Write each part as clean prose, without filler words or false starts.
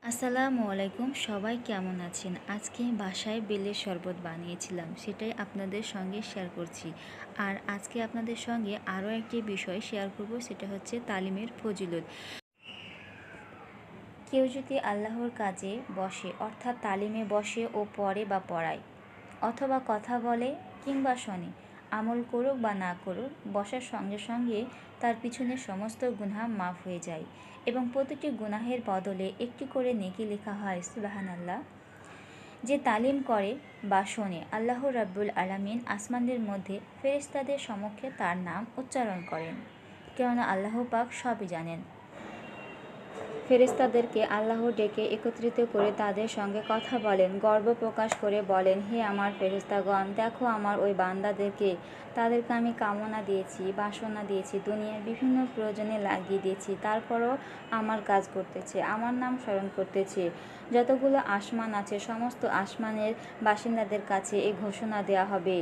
আসসালামু আলাইকুম, সবাই কেমন আছেন? আজকে বাসায় বেলের শরবত বানিয়েছিলাম, সেটাই আপনাদের সঙ্গে শেয়ার করছি। আর আজকে আপনাদের সঙ্গে আরও একটি বিষয় শেয়ার করব, সেটা হচ্ছে তালিমের ফজিলত। কেউ যদি আল্লাহর কাজে বসে, অর্থাৎ তালিমে বসে ও পড়ে বা পড়ায়, অথবা কথা বলে কিংবা শোনে, আমল করুক বা না করুক, বসার সঙ্গে সঙ্গে তার পিছনের সমস্ত গুনাহ মাফ হয়ে যায় এবং প্রতিটি গুনাহের বদলে একটি করে নেকি লেখা হয়। সুবহানাল্লাহ। যে তালিম করে বা শোনে, আল্লাহ রাব্বুল আলামিন আসমানদের মধ্যে ফেরেশতাদের সম্মুখে তার নাম উচ্চারণ করেন, কেননা আল্লাহ পাক সবই জানেন। ফেরেশতাদেরকে আল্লাহ ডেকে একত্রিত করে তাদের সঙ্গে কথা বলেন, গর্ব প্রকাশ করে বলেন, হে আমার ফেরেশতাগণ, দেখো আমার ওই বান্দাদেরকে, তাদেরকে আমি কামনা দিয়েছি, বাসনা দিয়েছি, দুনিয়ার বিভিন্ন প্রয়োজনে লাগিয়ে দিয়েছি, তারপরও আমার কাজ করতেছে, আমার নাম স্মরণ করতেছে। যতগুলো আসমান আছে, সমস্ত আসমানের বাসিন্দাদের কাছে এই ঘোষণা দেওয়া হবে,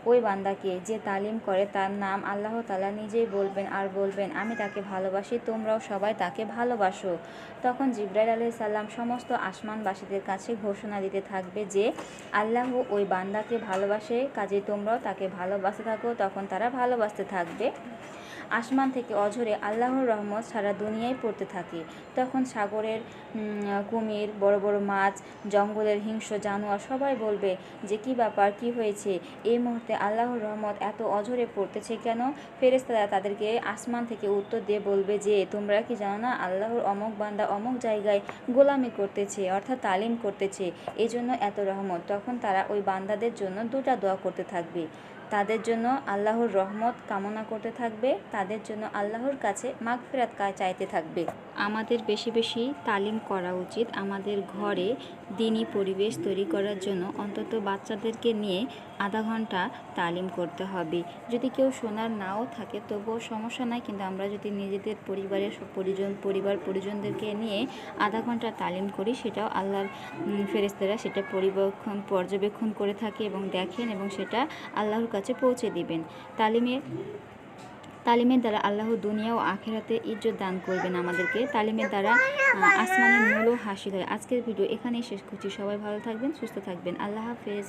ওই বান্দাকে যে তালিম করে তার নাম আল্লাহ তাআলা নিজেই বলবেন আর বলবেন, আমি তাকে ভালোবাসি, তোমরাও সবাই তাকে ভালোবাসো। তখন জিবরাইল আলাইহিস সালাম সমস্ত আসমানবাসীদের কাছে ঘোষণা দিতে থাকবে যে আল্লাহ ওই বান্দাকে ভালোবাসে, কাজেই তোমরাও তাকে ভালোবাসতে থাকো। তখন তারা ভালোবাসতে থাকবে। আসমান থেকে অঝরে আল্লাহর রহমত সারা দুনিয়ায় পড়তে থাকে। তখন সাগরের কুমির, বড় বড় মাছ, জঙ্গলের হিংস্র জানোয়ার সবাই বলবে যে কী ব্যাপার, কী হয়েছে, এই মুহূর্তে আল্লাহর রহমত এত অঝরে পড়তেছে কেন? ফেরেশতারা তাদেরকে আসমান থেকে উত্তর দিয়ে বলবে যে তোমরা কি জানো না, আল্লাহর অমুক বান্দা অমুক জায়গায় গোলামি করতেছে, অর্থাৎ তালিম করতেছে, এই জন্য এত রহমত। তখন তারা ওই বান্দাদের জন্য দুটা দোয়া করতে থাকবে, তাদের জন্য আল্লাহর রহমত কামনা করতে থাকবে, তাদের জন্য আল্লাহর কাছে মাগফিরাত চাইতে থাকবে। আমাদের বেশি বেশি তালিম করা উচিত। আমাদের ঘরে দিনী পরিবেশ তৈরি করার জন্য অন্তত বাচ্চাদেরকে নিয়ে আধা ঘন্টা তালিম করতে হবে। যদি কেউ শোনার নাও থাকে তবুও সমস্যা নাই, কিন্তু আমরা যদি নিজেদের পরিজনদেরকে নিয়ে আধা ঘন্টা তালিম করি, সেটাও আল্লাহর ফেরেশতারা সেটা পর্যবেক্ষণ করে থাকে এবং দেখেন, এবং সেটা আল্লাহর কাছে পৌঁছে দিবেন। তালিমের দ্বারা আল্লাহ দুনিয়া ও আখিরাতে ইজ্জত দান করবেন আমাদেরকে। তালিমের দ্বারা আসমানের মূলও হাসিল হয়। আজকের ভিডিও এখানেই শেষ করছি। সবাই ভালো থাকবেন, সুস্থ থাকবেন। আল্লাহ হাফেজ।